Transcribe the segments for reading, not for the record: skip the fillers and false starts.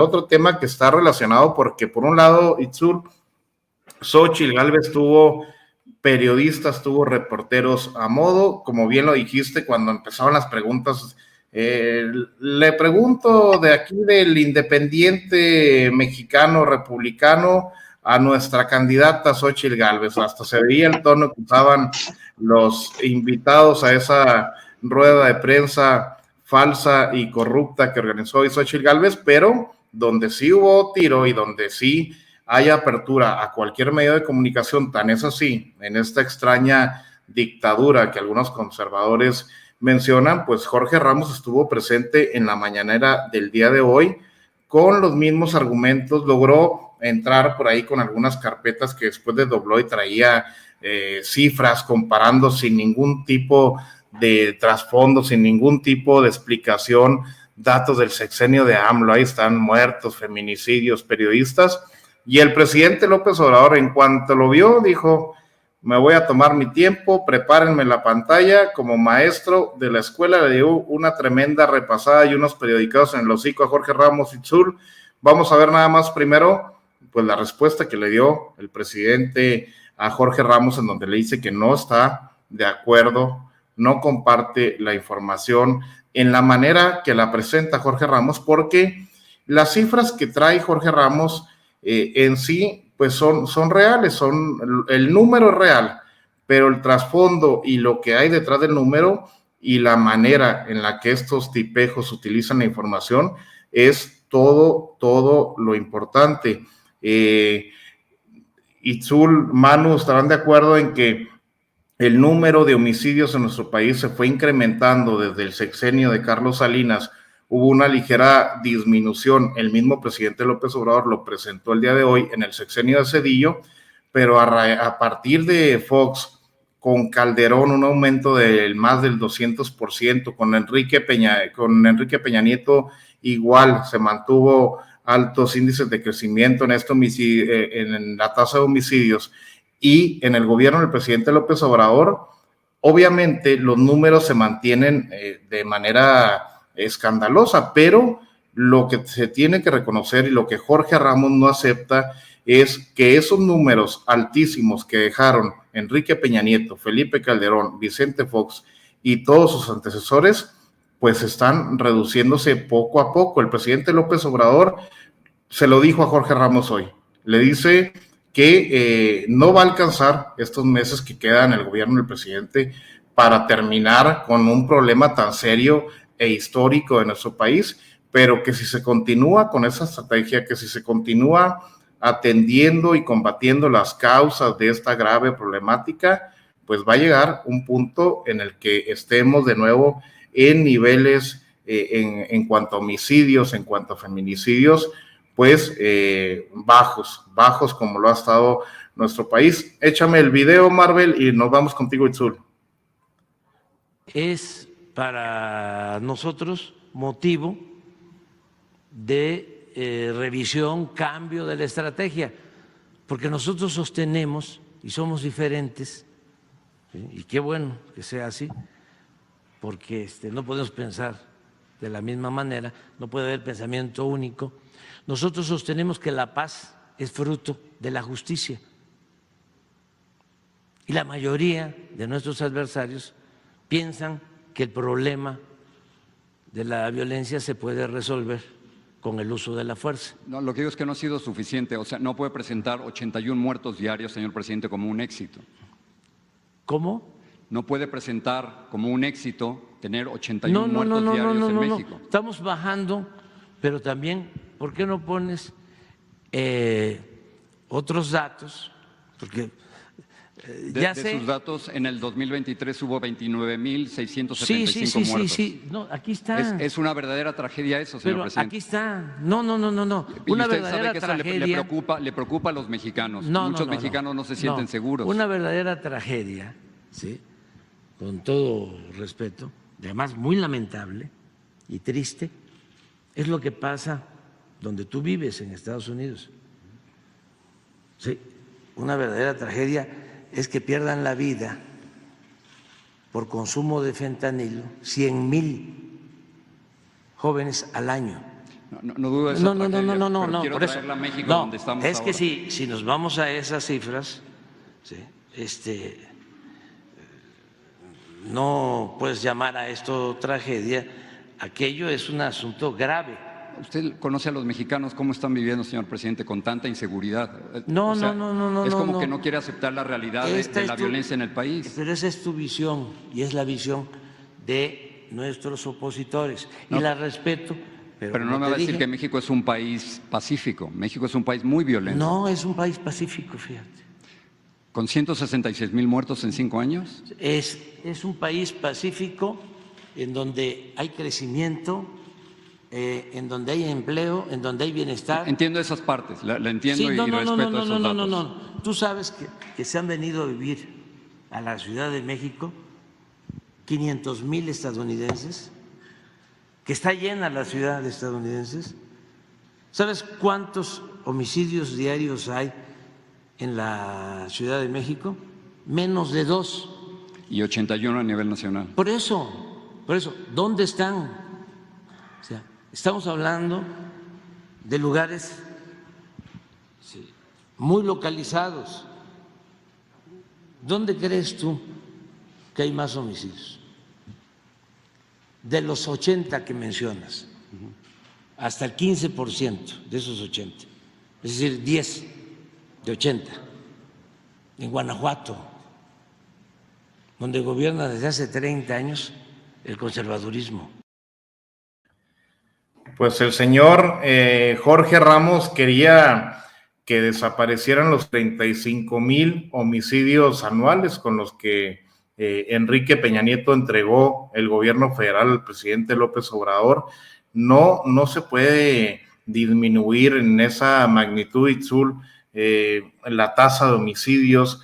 otro tema que está relacionado porque por un lado, Itzul, Xóchitl Gálvez tuvo periodistas, tuvo reporteros a modo, como bien lo dijiste cuando empezaban las preguntas. Le pregunto de aquí del Independiente Mexicano Republicano a nuestra candidata Xóchitl Gálvez, hasta se veía el tono que usaban los invitados a esa rueda de prensa falsa y corrupta que organizó hoy Xóchitl Gálvez, pero donde sí hubo tiro y donde sí hay apertura a cualquier medio de comunicación, tan es así, en esta extraña dictadura que algunos conservadores mencionan, pues Jorge Ramos estuvo presente en la mañanera del día de hoy con los mismos argumentos, logró entrar por ahí con algunas carpetas que después desdobló y traía cifras comparando sin ningún tipo de trasfondo, sin ningún tipo de explicación, datos del sexenio de AMLO, ahí están muertos, feminicidios, periodistas, y el presidente López Obrador, en cuanto lo vio, dijo: me voy a tomar mi tiempo, prepárenme la pantalla. Como maestro de la escuela le dio una tremenda repasada y unos periodicados en el hocico a Jorge Ramos Itzul. Vamos a ver nada más primero, pues la respuesta que le dio el presidente a Jorge Ramos, en donde le dice que no está de acuerdo, no comparte la información en la manera que la presenta Jorge Ramos, porque las cifras que trae Jorge Ramos en sí, pues son reales, el número es real, pero el trasfondo y lo que hay detrás del número y la manera en la que estos tipejos utilizan la información es todo lo importante. Itzul, Manu, estarán de acuerdo en que el número de homicidios en nuestro país se fue incrementando desde el sexenio de Carlos Salinas. Hubo una ligera disminución, el mismo presidente López Obrador lo presentó el día de hoy en el sexenio de Cedillo, pero a partir de Fox, con Calderón un aumento del más del 200%, con Enrique Peña Nieto igual, se mantuvo altos índices de crecimiento en la tasa de homicidios, y en el gobierno del presidente López Obrador, obviamente los números se mantienen de manera escandalosa, pero lo que se tiene que reconocer y lo que Jorge Ramos no acepta es que esos números altísimos que dejaron Enrique Peña Nieto, Felipe Calderón, Vicente Fox y todos sus antecesores, pues están reduciéndose poco a poco. El presidente López Obrador se lo dijo a Jorge Ramos hoy, le dice que no va a alcanzar estos meses que quedan en el gobierno del presidente para terminar con un problema tan serio e histórico de nuestro país, pero que si se continúa con esa estrategia, que si se continúa atendiendo y combatiendo las causas de esta grave problemática, pues va a llegar un punto en el que estemos de nuevo en niveles en cuanto a homicidios, en cuanto a feminicidios, pues bajos como lo ha estado nuestro país. Échame el video, Marvel, y nos vamos contigo, Itzul. Es para nosotros motivo de revisión, cambio de la estrategia, porque nosotros sostenemos y somos diferentes, ¿sí? Y qué bueno que sea así, porque no podemos pensar de la misma manera, no puede haber pensamiento único. Nosotros sostenemos que la paz es fruto de la justicia, y la mayoría de nuestros adversarios piensan que el problema de la violencia se puede resolver con el uso de la fuerza. No, lo que digo es que no ha sido suficiente, o sea, no puede presentar 81 muertos diarios, señor presidente, como un éxito. ¿Cómo? No puede presentar como un éxito tener 81 muertos diarios en México. No. Estamos bajando, pero también, ¿por qué no pones otros datos? Porque de sus datos, en el 2023 hubo 29.675 muertos. Sí. No, aquí está. Es una verdadera tragedia eso, señor presidente. Aquí está. No. Y Una usted verdadera sabe que eso tragedia. le preocupa a los mexicanos. Muchos mexicanos no se sienten seguros. Una verdadera tragedia, ¿sí? Con todo respeto, además muy lamentable y triste, es lo que pasa donde tú vives, en Estados Unidos. Sí, una verdadera tragedia es que pierdan la vida por consumo de fentanilo 100,000 jóvenes al año. No dudo de esa tragedia, no, quiero por eso. traerla a México, No, donde estamos es ahora. que si nos vamos a esas cifras, ¿sí? No puedes llamar a esto tragedia, aquello es un asunto grave. Usted conoce a los mexicanos cómo están viviendo, señor presidente, con tanta inseguridad. No. Es como que no quiere aceptar la realidad de la violencia en el país. Pero esa es tu visión y es la visión de nuestros opositores y la respeto. Pero no me va a decir que México es un país pacífico. México es un país muy violento. No, es un país pacífico, fíjate. ¿Con 166,000 muertos en 5 años? Es un país pacífico en donde hay crecimiento, en donde hay empleo, en donde hay bienestar. Entiendo esas partes, la entiendo, sí, y respeto esos datos. No. Tú sabes que se han venido a vivir a la Ciudad de México 500,000 estadounidenses, que está llena la ciudad de estadounidenses. ¿Sabes cuántos homicidios diarios hay en la Ciudad de México? Menos de 2. Y 81 a nivel nacional. Por eso, ¿dónde están? O sea, estamos hablando de lugares muy localizados. ¿Dónde crees tú que hay más homicidios? De los 80 que mencionas, hasta el 15% de esos 80, es decir, 10 de 80, en Guanajuato, donde gobierna desde hace 30 años el conservadurismo. Pues el señor Jorge Ramos quería que desaparecieran los 35,000 homicidios anuales con los que Enrique Peña Nieto entregó el gobierno federal al presidente López Obrador. No se puede disminuir en esa magnitud, Itzul, la tasa de homicidios.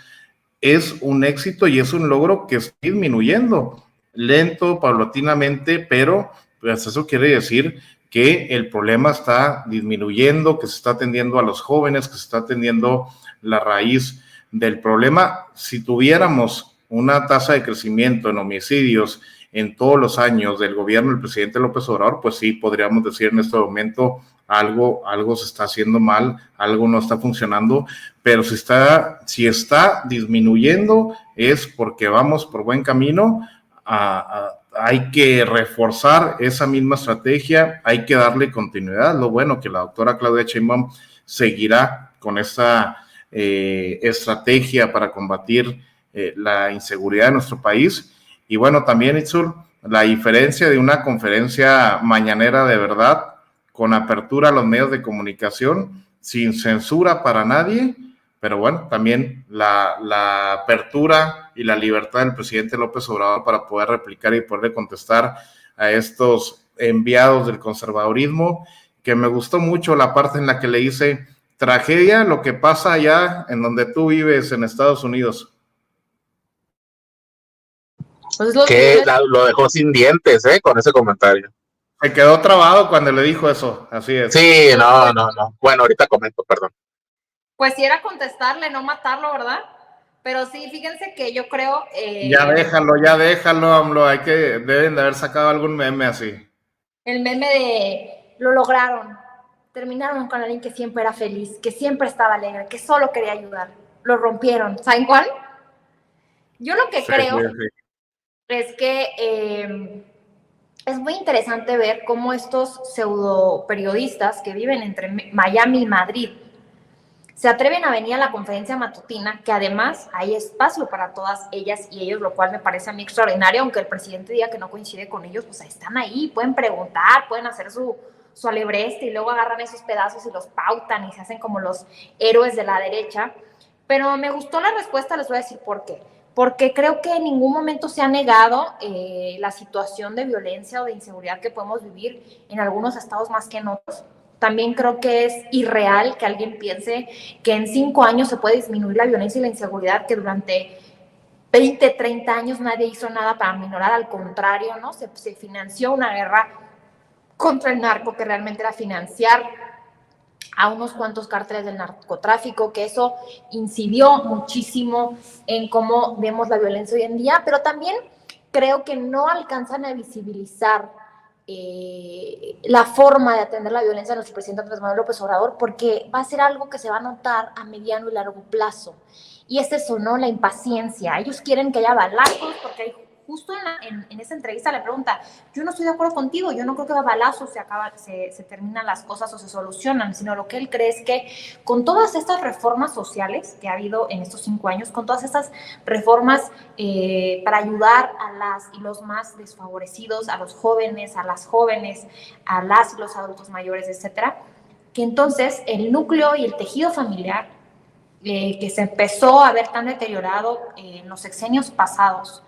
Es un éxito y es un logro que está disminuyendo, lento, paulatinamente, pero pues eso quiere decir que el problema está disminuyendo, que se está atendiendo a los jóvenes, que se está atendiendo la raíz del problema. Si tuviéramos una tasa de crecimiento en homicidios en todos los años del gobierno del presidente López Obrador, pues sí, podríamos decir en este momento algo se está haciendo mal, algo no está funcionando, pero si está disminuyendo es porque vamos por buen camino. Hay que reforzar esa misma estrategia, hay que darle continuidad. Lo bueno que la doctora Claudia Sheinbaum seguirá con esa estrategia para combatir la inseguridad de nuestro país. Y bueno, también, Itzul, la diferencia de una conferencia mañanera de verdad, con apertura a los medios de comunicación, sin censura para nadie, pero bueno, también la apertura y la libertad del presidente López Obrador para poder replicar y poder contestar a estos enviados del conservadurismo, que me gustó mucho la parte en la que le dice: tragedia lo que pasa allá en donde tú vives en Estados Unidos. Pues que lo dejó sin dientes, con ese comentario. Se quedó trabado cuando le dijo eso, así es. Sí, no. Bueno, ahorita comento, perdón. Pues sí era contestarle, no matarlo, ¿verdad? Pero sí, fíjense que yo creo... Ya déjalo, AMLO, deben de haber sacado algún meme así. El meme de lo lograron, terminaron con alguien que siempre era feliz, que siempre estaba alegre, que solo quería ayudar, lo rompieron. ¿Saben cuál? Yo lo que creo es que es muy interesante ver cómo estos pseudo periodistas que viven entre Miami y Madrid se atreven a venir a la conferencia matutina, que además hay espacio para todas ellas y ellos, lo cual me parece a mí extraordinario, aunque el presidente diga que no coincide con ellos, pues están ahí, pueden preguntar, pueden hacer su alebreste y luego agarran esos pedazos y los pautan y se hacen como los héroes de la derecha. Pero me gustó la respuesta, les voy a decir por qué. Porque creo que en ningún momento se ha negado la situación de violencia o de inseguridad que podemos vivir en algunos estados más que en otros. También creo que es irreal que alguien piense que en 5 años se puede disminuir la violencia y la inseguridad, que durante 20, 30 años nadie hizo nada para minorar, al contrario, ¿no? Se financió una guerra contra el narco que realmente era financiar a unos cuantos cárteles del narcotráfico, que eso incidió muchísimo en cómo vemos la violencia hoy en día, pero también creo que no alcanzan a visibilizar la forma de atender la violencia de nuestro presidente Andrés Manuel López Obrador, porque va a ser algo que se va a notar a mediano y largo plazo. Y es eso, ¿no? La impaciencia. Ellos quieren que haya balazos, porque hay, justo en esa entrevista le pregunta, yo no estoy de acuerdo contigo, yo no creo que a balazos se terminan las cosas o se solucionan, sino lo que él cree es que con todas estas reformas sociales que ha habido en estos 5 años, con todas estas reformas para ayudar a las y los más desfavorecidos, a los jóvenes, a las jóvenes, a las y los adultos mayores, etcétera, que entonces el núcleo y el tejido familiar que se empezó a ver tan deteriorado en los sexenios pasados,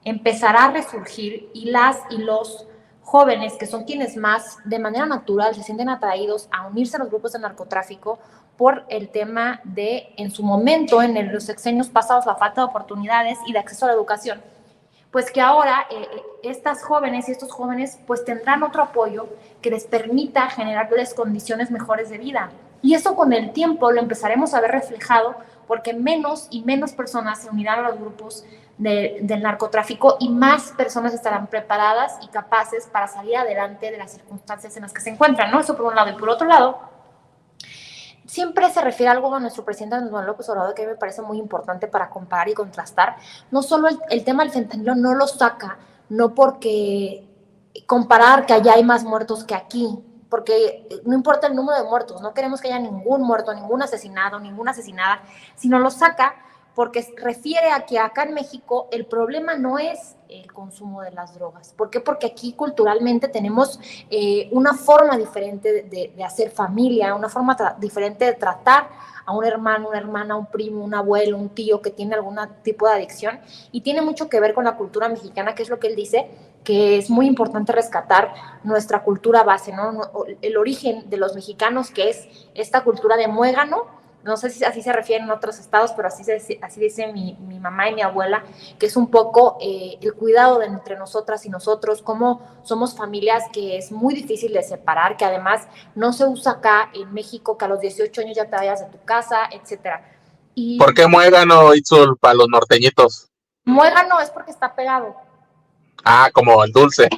empezará a resurgir, y las y los jóvenes, que son quienes más de manera natural se sienten atraídos a unirse a los grupos de narcotráfico por el tema de, en su momento, en los sexenios pasados, la falta de oportunidades y de acceso a la educación, pues que ahora estas jóvenes y estos jóvenes pues tendrán otro apoyo que les permita generarles condiciones mejores de vida. Y eso con el tiempo lo empezaremos a ver reflejado, porque menos y menos personas se unirán a los grupos del narcotráfico y más personas estarán preparadas y capaces para salir adelante de las circunstancias en las que se encuentran, ¿no? Eso por un lado. Y por otro lado, siempre se refiere a algo a nuestro presidente Andrés Manuel López Obrador que me parece muy importante para comparar y contrastar. No solo el tema del fentanilo no lo saca, no porque comparar que allá hay más muertos que aquí, porque no importa el número de muertos, no queremos que haya ningún muerto, ningún asesinado, ninguna asesinada, sino lo saca porque refiere a que acá en México el problema no es el consumo de las drogas. ¿Por qué? Porque aquí culturalmente tenemos una forma diferente de hacer familia, una forma diferente de tratar a un hermano, una hermana, un primo, un abuelo, un tío que tiene algún tipo de adicción, y tiene mucho que ver con la cultura mexicana, que es lo que él dice, que es muy importante rescatar nuestra cultura base, ¿no? El origen de los mexicanos, que es esta cultura de muégano. No sé si así se refiere en otros estados, pero así dice mi mamá y mi abuela, que es un poco el cuidado de entre nosotras y nosotros, cómo somos familias que es muy difícil de separar, que además no se usa acá en México, que a los 18 años ya te vayas de tu casa, etcétera. Y ¿por qué muégano, Itzul, para los norteñitos? Muégano es porque está pegado. Ah, como el dulce.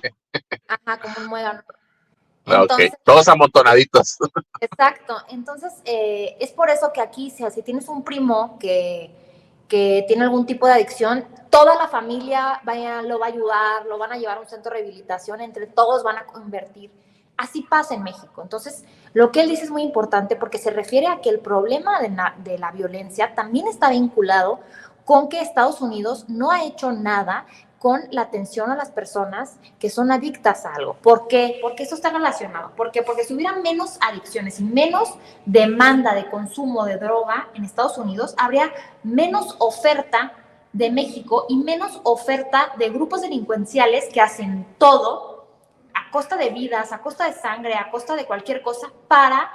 Ajá, como un muégano. Entonces, ok, todos amontonaditos. Exacto, entonces es por eso que aquí, si tienes un primo que tiene algún tipo de adicción, toda la familia lo va a ayudar, lo van a llevar a un centro de rehabilitación, entre todos van a invertir. Así pasa en México. Entonces, lo que él dice es muy importante porque se refiere a que el problema de la violencia también está vinculado con que Estados Unidos no ha hecho nada con la atención a las personas que son adictas a algo. ¿Por qué? Porque eso está relacionado. ¿Por qué? Porque si hubiera menos adicciones y menos demanda de consumo de droga en Estados Unidos, habría menos oferta de México y menos oferta de grupos delincuenciales que hacen todo a costa de vidas, a costa de sangre, a costa de cualquier cosa para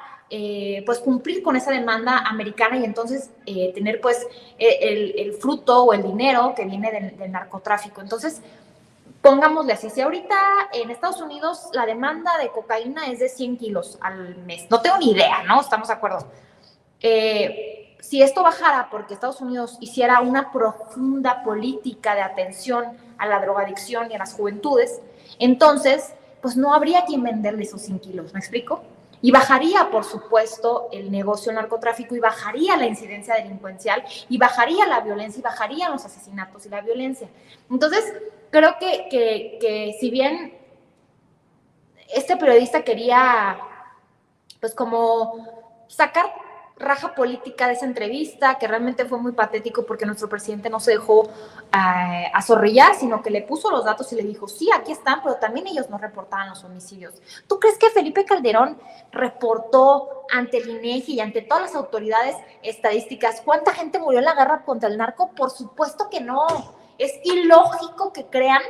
pues cumplir con esa demanda americana y entonces tener pues el fruto o el dinero que viene del narcotráfico. Entonces, pongámosle así, si ahorita en Estados Unidos la demanda de cocaína es de 100 kilos al mes, no tengo ni idea, ¿no? Estamos de acuerdo. Si esto bajara porque Estados Unidos hiciera una profunda política de atención a la drogadicción y a las juventudes, entonces pues no habría quien venderle esos 100 kilos, ¿me explico? Y bajaría, por supuesto, el negocio narcotráfico y bajaría la incidencia delincuencial y bajaría la violencia y bajarían los asesinatos y la violencia. Entonces, creo que si bien este periodista quería, pues como sacar raja política de esa entrevista, que realmente fue muy patético porque nuestro presidente no se dejó azorrillar, sino que le puso los datos y le dijo, sí, aquí están, pero también ellos no reportaban los homicidios. ¿Tú crees que Felipe Calderón reportó ante el INEGI y ante todas las autoridades estadísticas cuánta gente murió en la guerra contra el narco? Por supuesto que no. Es ilógico que crean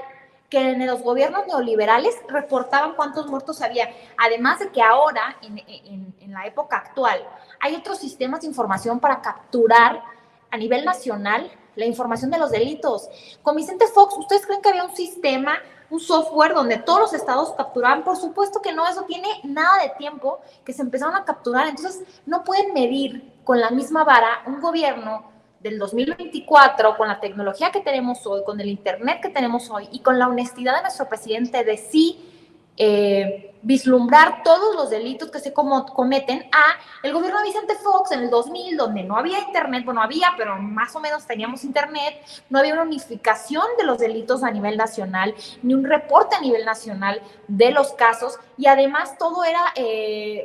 que en los gobiernos neoliberales reportaban cuántos muertos había. Además de que ahora, en la época actual, hay otros sistemas de información para capturar a nivel nacional la información de los delitos. Con Vicente Fox, ¿ustedes creen que había un sistema, un software donde todos los estados capturaban? Por supuesto que no, eso tiene nada de tiempo que se empezaron a capturar. Entonces, no pueden medir con la misma vara un gobierno del 2024, con la tecnología que tenemos hoy, con el internet que tenemos hoy y con la honestidad de nuestro presidente de sí vislumbrar todos los delitos que se cometen a el gobierno de Vicente Fox en el 2000, donde no había internet, bueno, había, pero más o menos teníamos internet, no había una unificación de los delitos a nivel nacional, ni un reporte a nivel nacional de los casos, y además todo era,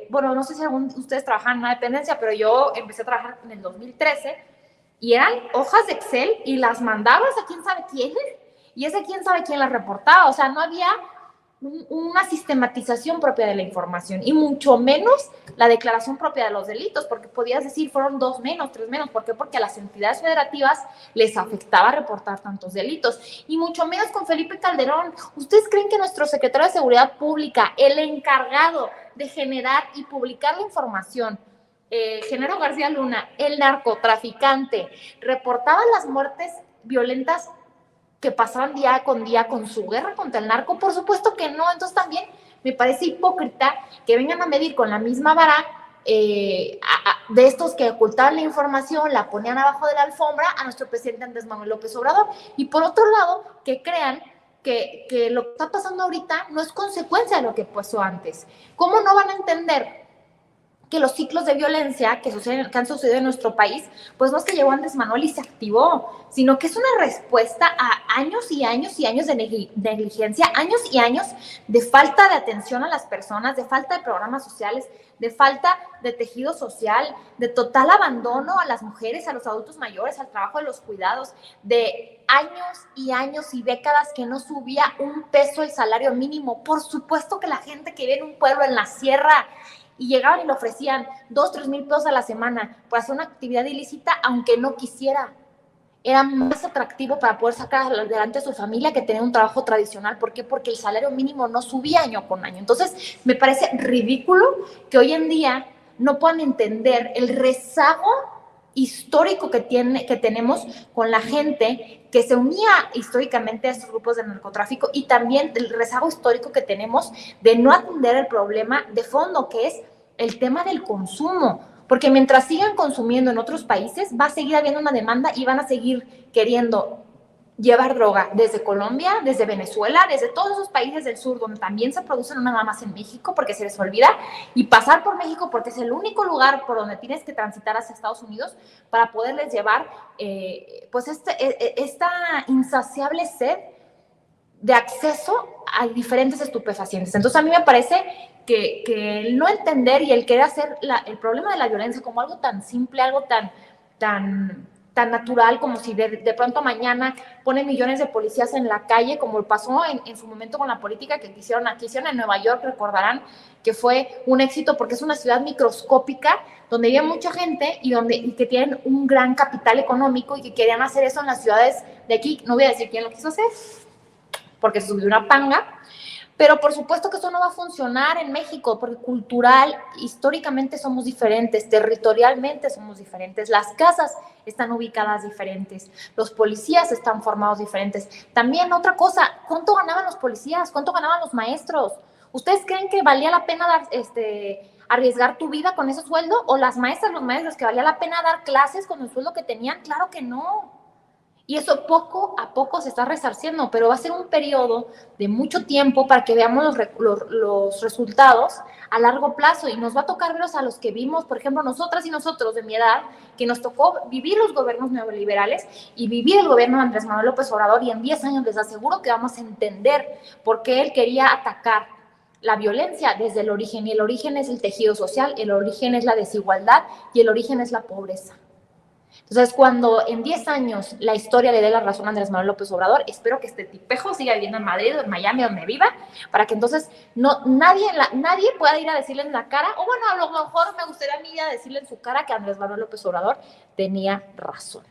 bueno, no sé si ustedes trabajan en una dependencia, pero yo empecé a trabajar en el 2013, y eran hojas de Excel, y las mandabas a quién sabe quién, y ese quién sabe quién las reportaba, o sea, no había una sistematización propia de la información y mucho menos la declaración propia de los delitos, porque podías decir fueron 2 menos, 3 menos. ¿Por qué? Porque a las entidades federativas les afectaba reportar tantos delitos, y mucho menos con Felipe Calderón. ¿Ustedes creen que nuestro secretario de Seguridad Pública, el encargado de generar y publicar la información, Genaro García Luna, el narcotraficante, reportaba las muertes violentas que pasaban día con su guerra contra el narco? Por supuesto que no. Entonces también me parece hipócrita que vengan a medir con la misma vara de estos que ocultaban la información, la ponían abajo de la alfombra a nuestro presidente Andrés Manuel López Obrador, y por otro lado que crean que lo que está pasando ahorita no es consecuencia de lo que pasó antes. ¿Cómo no van a entender que los ciclos de violencia que han sucedido en nuestro país, pues no es que llegó Andrés Manuel y se activó, sino que es una respuesta a años y años y años de negligencia, años y años de falta de atención a las personas, de falta de programas sociales, de falta de tejido social, de total abandono a las mujeres, a los adultos mayores, al trabajo de los cuidados, de años y años y décadas que no subía un peso el salario mínimo. Por supuesto que la gente que vive en un pueblo en la sierra y llegaban y le ofrecían 2-3 mil pesos a la semana por hacer una actividad ilícita, aunque no quisiera, era más atractivo para poder sacar adelante a su familia que tener un trabajo tradicional. ¿Por qué? Porque el salario mínimo no subía año con año. Entonces, me parece ridículo que hoy en día no puedan entender el rezago histórico que tenemos con la gente que se unía históricamente a estos grupos de narcotráfico, y también el rezago histórico que tenemos de no atender el problema de fondo, que es el tema del consumo. Porque mientras sigan consumiendo en otros países, va a seguir habiendo una demanda y van a seguir queriendo llevar droga desde Colombia, desde Venezuela, desde todos esos países del sur donde también se producen, una nada más en México porque se les olvida, y pasar por México porque es el único lugar por donde tienes que transitar hacia Estados Unidos para poderles llevar pues esta insaciable sed de acceso a diferentes estupefacientes. Entonces a mí me parece que el no entender y el querer hacer el problema de la violencia como algo tan simple, algo tan natural, como si de pronto mañana ponen millones de policías en la calle, como pasó en su momento con la política que hicieron en Nueva York. Recordarán que fue un éxito porque es una ciudad microscópica donde vive mucha gente y que tienen un gran capital económico, y que querían hacer eso en las ciudades de aquí. No voy a decir quién lo quiso hacer porque se subió una panga, pero por supuesto que eso no va a funcionar en México, porque cultural, históricamente somos diferentes, territorialmente somos diferentes, las casas están ubicadas diferentes, los policías están formados diferentes. También otra cosa, ¿cuánto ganaban los policías? ¿Cuánto ganaban los maestros? ¿Ustedes creen que valía la pena arriesgar tu vida con ese sueldo? ¿O las maestras, los maestros, que valía la pena dar clases con el sueldo que tenían? Claro que no. Y eso poco a poco se está resarciendo, pero va a ser un periodo de mucho tiempo para que veamos los resultados a largo plazo, y nos va a tocar verlos a los que vimos, por ejemplo, nosotras y nosotros de mi edad, que nos tocó vivir los gobiernos neoliberales y vivir el gobierno de Andrés Manuel López Obrador, y en 10 años les aseguro que vamos a entender por qué él quería atacar la violencia desde el origen, y el origen es el tejido social, el origen es la desigualdad y el origen es la pobreza. Entonces, cuando en 10 años la historia le dé la razón a Andrés Manuel López Obrador, espero que este tipejo siga viviendo en Madrid o en Miami, donde viva, para que entonces nadie pueda ir a decirle en la cara, o bueno, a lo mejor me gustaría a mí ir a decirle en su cara que Andrés Manuel López Obrador tenía razón.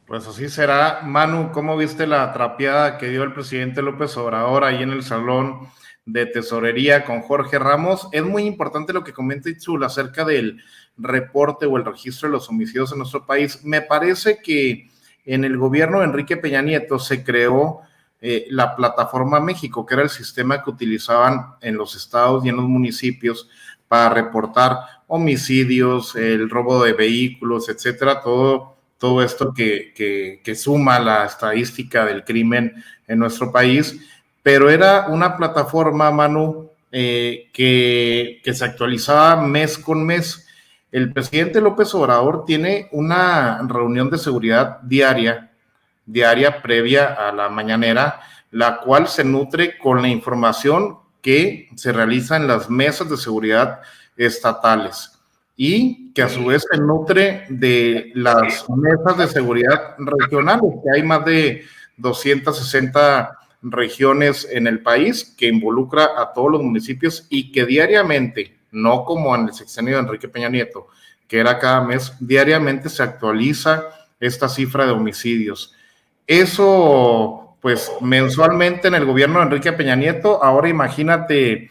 Pues así será. Manu, ¿cómo viste la trapeada que dio el presidente López Obrador ahí en el salón de tesorería con Jorge Ramos? Es muy importante lo que comenta Itzul acerca del reporte o el registro de los homicidios en nuestro país. Me parece que en el gobierno de Enrique Peña Nieto se creó la Plataforma México, que era el sistema que utilizaban en los estados y en los municipios para reportar homicidios, el robo de vehículos, etcétera, todo esto que suma la estadística del crimen en nuestro país. pero era una plataforma, Manu, que se actualizaba mes con mes. El presidente López Obrador tiene una reunión de seguridad diaria previa a la mañanera, la cual se nutre con la información que se realiza en las mesas de seguridad estatales y que a su vez se nutre de las mesas de seguridad regionales, que hay más de 260 regiones en el país, que involucra a todos los municipios y que diariamente, no como en el sexenio de Enrique Peña Nieto, que era cada mes, diariamente se actualiza esta cifra de homicidios. Eso, pues, mensualmente en el gobierno de Enrique Peña Nieto. Ahora imagínate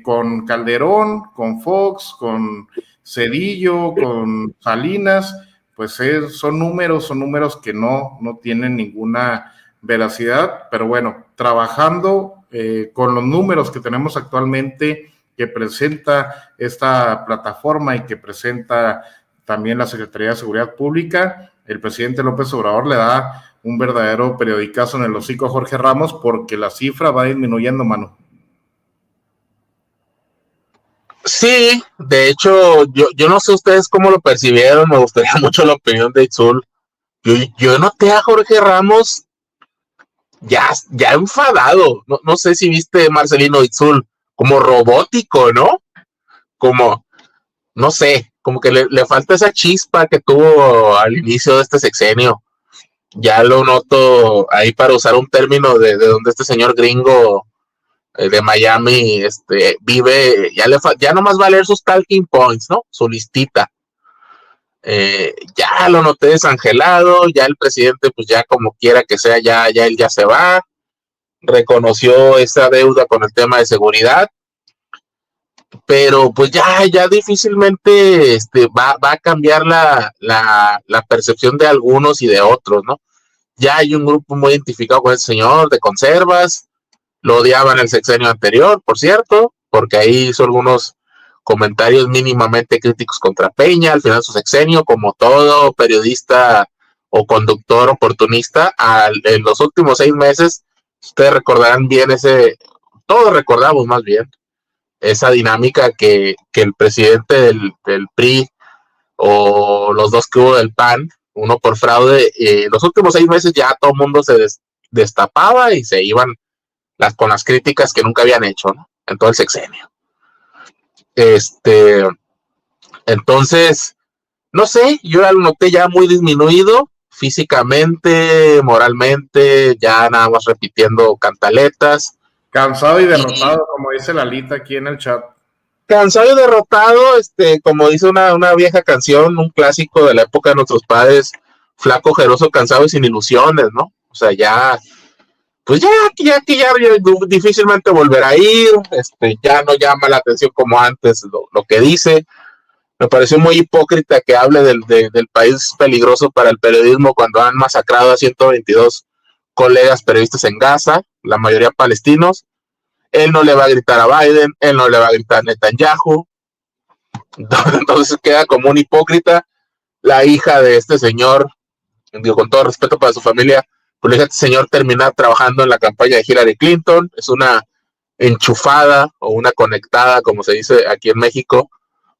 con Calderón, con Fox, con Zedillo, con Salinas, pues son números que no tienen ninguna veracidad, pero bueno, trabajando con los números que tenemos actualmente, que presenta esta plataforma y que presenta también la Secretaría de Seguridad Pública, el presidente López Obrador le da un verdadero periodicazo en el hocico a Jorge Ramos, porque la cifra va disminuyendo, Manu. Sí, de hecho, yo no sé ustedes cómo lo percibieron, me gustaría mucho la opinión de Itzul. Yo noté a Jorge Ramos ya enfadado, no sé si viste, Marcelino, Itzul, como robótico, ¿no? Como, no sé, como que le falta esa chispa que tuvo al inicio de este sexenio. Ya lo noto ahí, para usar un término de donde este señor gringo de Miami vive, ya nomás va a leer sus talking points, ¿no? Su listita. Ya lo noté desangelado, ya el presidente, pues ya como quiera que sea, ya él ya se va, reconoció esa deuda con el tema de seguridad, pero pues ya difícilmente va a cambiar la percepción de algunos y de otros, ¿no? Ya hay un grupo muy identificado con ese señor de conservas, lo odiaban el sexenio anterior, por cierto, porque ahí hizo algunos comentarios mínimamente críticos contra Peña al final de su sexenio, como todo periodista o conductor oportunista. En los últimos 6 meses, ustedes recordarán bien todos recordamos más bien, esa dinámica que el presidente del PRI o los dos que hubo del PAN, uno por fraude, los últimos 6 meses ya todo el mundo se destapaba y se iban con las críticas que nunca habían hecho, ¿no? En todo el sexenio. Entonces, no sé, yo lo noté ya muy disminuido físicamente, moralmente, ya nada más repitiendo cantaletas. Cansado y derrotado, como dice Lalita aquí en el chat. Cansado y derrotado, como dice una vieja canción, un clásico de la época de nuestros padres, flaco, ojeroso, cansado y sin ilusiones, ¿no? O sea, ya difícilmente volverá a ir, ya no llama la atención como antes lo que dice. Me pareció muy hipócrita que hable del país peligroso para el periodismo cuando han masacrado a 122 colegas periodistas en Gaza, la mayoría palestinos. Él no le va a gritar a Biden, él no le va a gritar a Netanyahu. Entonces queda como un hipócrita. La hija de este señor, digo, con todo respeto para su familia, pues le dije a este señor terminar trabajando en la campaña de Hillary Clinton. Es una enchufada o una conectada, como se dice aquí en México.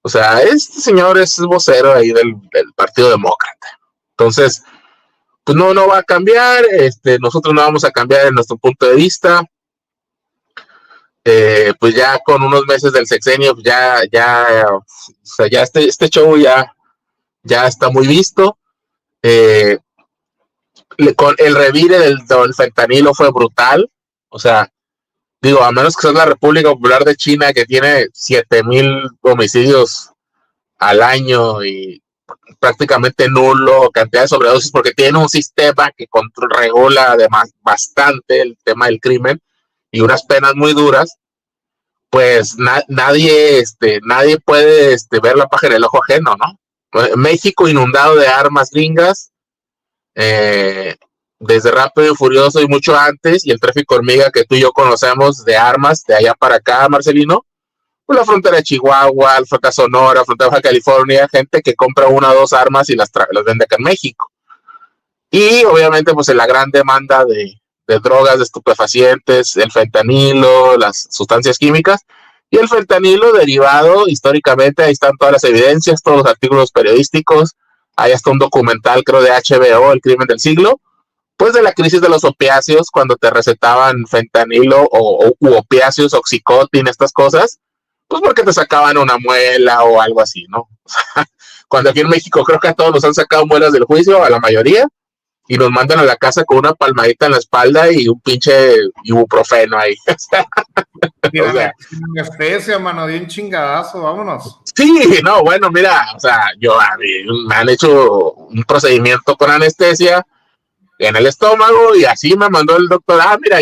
O sea, este señor es vocero ahí del Partido Demócrata. Entonces, pues no va a cambiar. Nosotros no vamos a cambiar en nuestro punto de vista. Pues ya con unos meses del sexenio, pues o sea, ya este show ya está muy visto. Con el revire del fentanilo fue brutal. O sea, digo, a menos que sea la República Popular de China, que tiene 7,000 homicidios al año y prácticamente nulo cantidad de sobredosis, porque tiene un sistema que regula además bastante el tema del crimen y unas penas muy duras, pues nadie puede ver la paja en el ojo ajeno, ¿no? México inundado de armas gringas, desde Rápido y Furioso y mucho antes, y el tráfico hormiga que tú y yo conocemos de armas de allá para acá, Marcelino, pues la frontera de Chihuahua, la frontera Sonora, la frontera de Baja California, gente que compra 1 o 2 armas y las vende acá en México. Y obviamente pues en la gran demanda drogas, de estupefacientes, el fentanilo, las sustancias químicas, y el fentanilo derivado históricamente, ahí están todas las evidencias, todos los artículos periodísticos, hay hasta un documental, creo, de HBO, El crimen del siglo, pues de la crisis de los opiáceos, cuando te recetaban fentanilo u opiáceos, oxicotin, estas cosas, pues porque te sacaban una muela o algo así, ¿no? Cuando aquí en México creo que a todos nos han sacado muelas del juicio, a la mayoría, y nos mandan a la casa con una palmadita en la espalda y un pinche ibuprofeno ahí. Mira, o sea, anestesia, mano, de un chingadazo, vámonos. Sí, no, bueno, mira, o sea, a mí me han hecho un procedimiento con anestesia en el estómago y así me mandó el doctor, mira,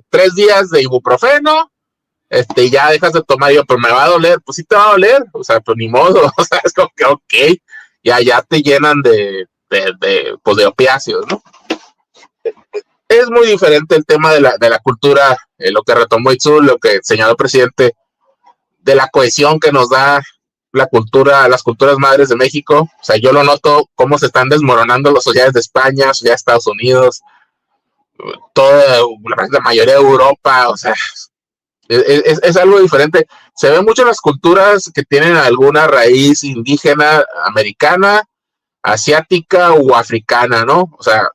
3 días de ibuprofeno, ya dejas de tomar. Yo, pero me va a doler, pues sí te va a doler, o sea, pues ni modo, o sea, es como que ok, ya te llenan de opiáceos, ¿no? Es muy diferente el tema de la cultura, lo que retomó Itzul, lo que señaló el presidente, de la cohesión que nos da las culturas madres de México. O sea, yo lo noto cómo se están desmoronando las sociedades de España, sociedades de Estados Unidos, toda la mayoría de Europa, o sea, es algo diferente. Se ve mucho en las culturas que tienen alguna raíz indígena, americana, asiática o africana, ¿no? O sea,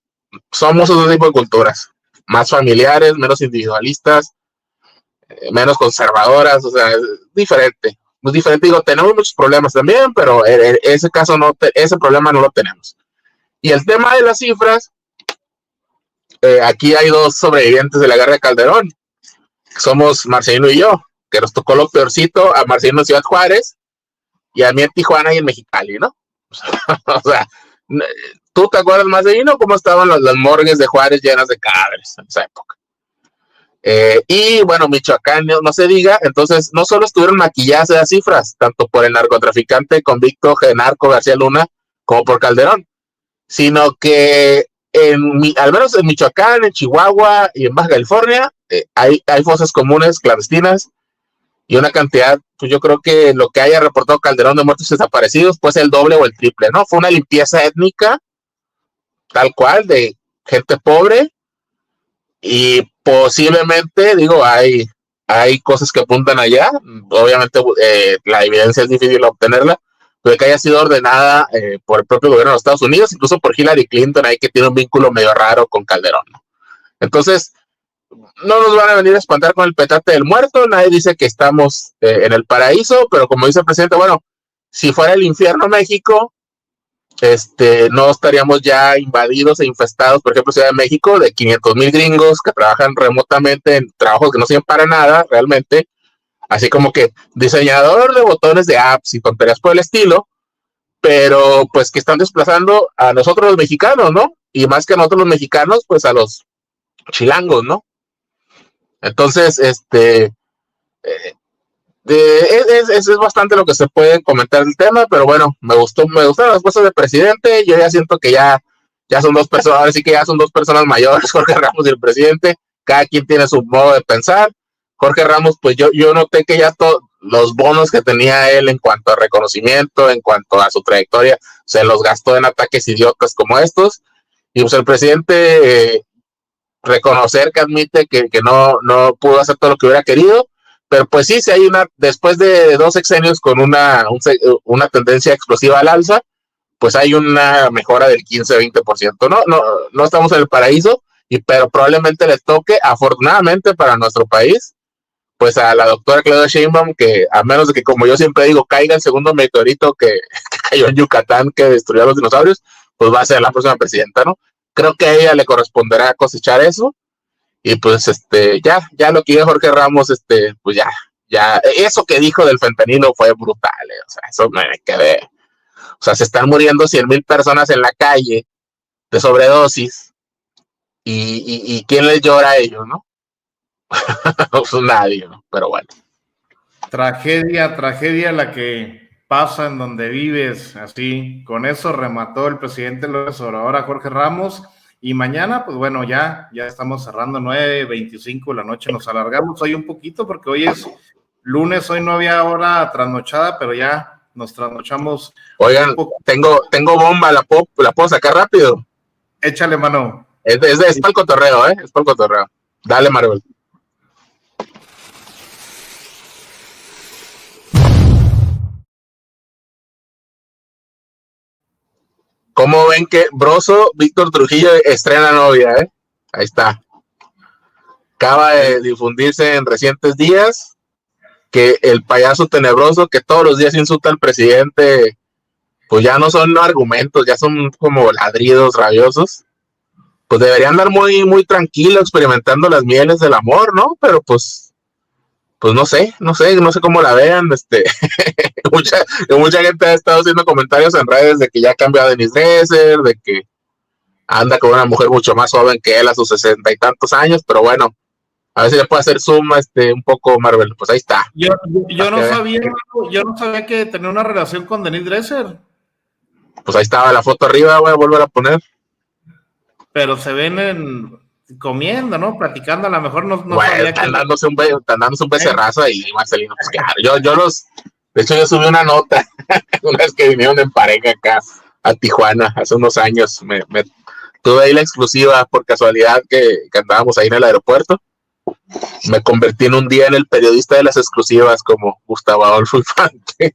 somos otro tipo de culturas, más familiares, menos individualistas, menos conservadoras, o sea, es diferente, muy diferente. Digo, tenemos muchos problemas también, pero en ese caso ese problema no lo tenemos. Y el tema de las cifras, aquí hay 2 sobrevivientes de la guerra de Calderón, somos Marcelino y yo, que nos tocó lo peorcito, a Marcelino en Ciudad Juárez y a mí en Tijuana y en Mexicali, ¿no? O sea, ¿tú te acuerdas, Marcelino, cómo estaban las morgues de Juárez llenas de cadáveres en esa época? Y bueno, Michoacán, no se diga. Entonces, no solo estuvieron maquilladas esas cifras, tanto por el narcotraficante convicto Genarco García Luna, como por Calderón, sino que al menos en Michoacán, en Chihuahua y en Baja California, hay fosas comunes clandestinas y una cantidad, pues yo creo que lo que haya reportado Calderón de muertos desaparecidos, pues el doble o el triple, ¿no? Fue una limpieza étnica, tal cual, de gente pobre, y posiblemente, digo, hay cosas que apuntan allá, obviamente la evidencia es difícil obtenerla, pero que haya sido ordenada por el propio gobierno de los Estados Unidos, incluso por Hillary Clinton, ahí que tiene un vínculo medio raro con Calderón, ¿no? Entonces, no nos van a venir a espantar con el petate del muerto, nadie dice que estamos en el paraíso, pero como dice el presidente, bueno, si fuera el infierno México, no estaríamos ya invadidos e infestados, por ejemplo, Ciudad de México, de 500,000 gringos que trabajan remotamente en trabajos que no sirven para nada, realmente, así como que diseñador de botones de apps y tonterías por el estilo, pero pues que están desplazando a nosotros los mexicanos, ¿no? Y más que a nosotros los mexicanos, pues a los chilangos, ¿no? Entonces, es bastante lo que se puede comentar del tema, pero bueno, me gustaron las cosas del presidente. Yo ya siento que ya son 2 personas, ahora sí que ya son 2 personas mayores, Jorge Ramos y el presidente, cada quien tiene su modo de pensar. Jorge Ramos, pues yo noté que ya todos los bonos que tenía él en cuanto a reconocimiento, en cuanto a su trayectoria, se los gastó en ataques idiotas como estos, y pues el presidente reconocer que admite que no pudo hacer todo lo que hubiera querido, pero pues sí, si hay después de 2 sexenios con una tendencia explosiva al alza, pues hay una mejora del 15-20%. No estamos en el paraíso, pero probablemente le toque, afortunadamente para nuestro país, pues a la doctora Claudia Sheinbaum, que a menos de que, como yo siempre digo, caiga el segundo meteorito que cayó en Yucatán, que destruyó a los dinosaurios, pues va a ser la próxima presidenta, ¿no? Creo que a ella le corresponderá cosechar eso. Y pues ya lo que dijo Jorge Ramos, pues ya, eso que dijo del fentanilo fue brutal, o sea, eso me quedé. O sea, se están muriendo 100,000 personas en la calle de sobredosis, y ¿quién les llora a ellos, no? Pues nadie, ¿no? Pero bueno. Tragedia la que pasa en donde vives, así. Con eso remató el presidente López Obrador a Jorge Ramos. Y mañana, pues bueno, ya estamos cerrando 9:25 de la noche, nos alargamos hoy un poquito porque hoy es lunes, hoy no había hora trasnochada, pero ya nos trasnochamos. Oigan, tengo bomba, ¿la puedo sacar rápido? Échale, mano. Es para el cotorreo, es para el cotorreo. Dale, Marvel. ¿Cómo ven que Broso, Víctor Trujillo estrena novia, Ahí está. Acaba de difundirse en recientes días que el payaso tenebroso que todos los días insulta al presidente, pues ya no son argumentos, ya son como ladridos rabiosos. Pues debería andar muy, muy tranquilo experimentando las mieles del amor, ¿no? Pero pues no sé cómo la vean. Mucha gente ha estado haciendo comentarios en redes de que ya cambió a Denise Dresser, de que anda con una mujer mucho más joven que él a sus 60 y tantos años, pero bueno, a ver si le puede hacer zoom un poco, Marvel. Pues ahí está. Yo no sabía que tenía una relación con Denise Dresser. Pues ahí estaba la foto arriba, voy a volver a poner. Pero se ven comiendo, ¿no? Platicando, a lo mejor no bueno, sabía están dándose un becerrazo ahí, Marcelino. Pues claro, de hecho yo subí una nota una vez que vinieron en pareja acá a Tijuana hace unos años. Me tuve ahí la exclusiva por casualidad que andábamos ahí en el aeropuerto. Me convertí en un día en el periodista de las exclusivas como Gustavo Adolfo Infante.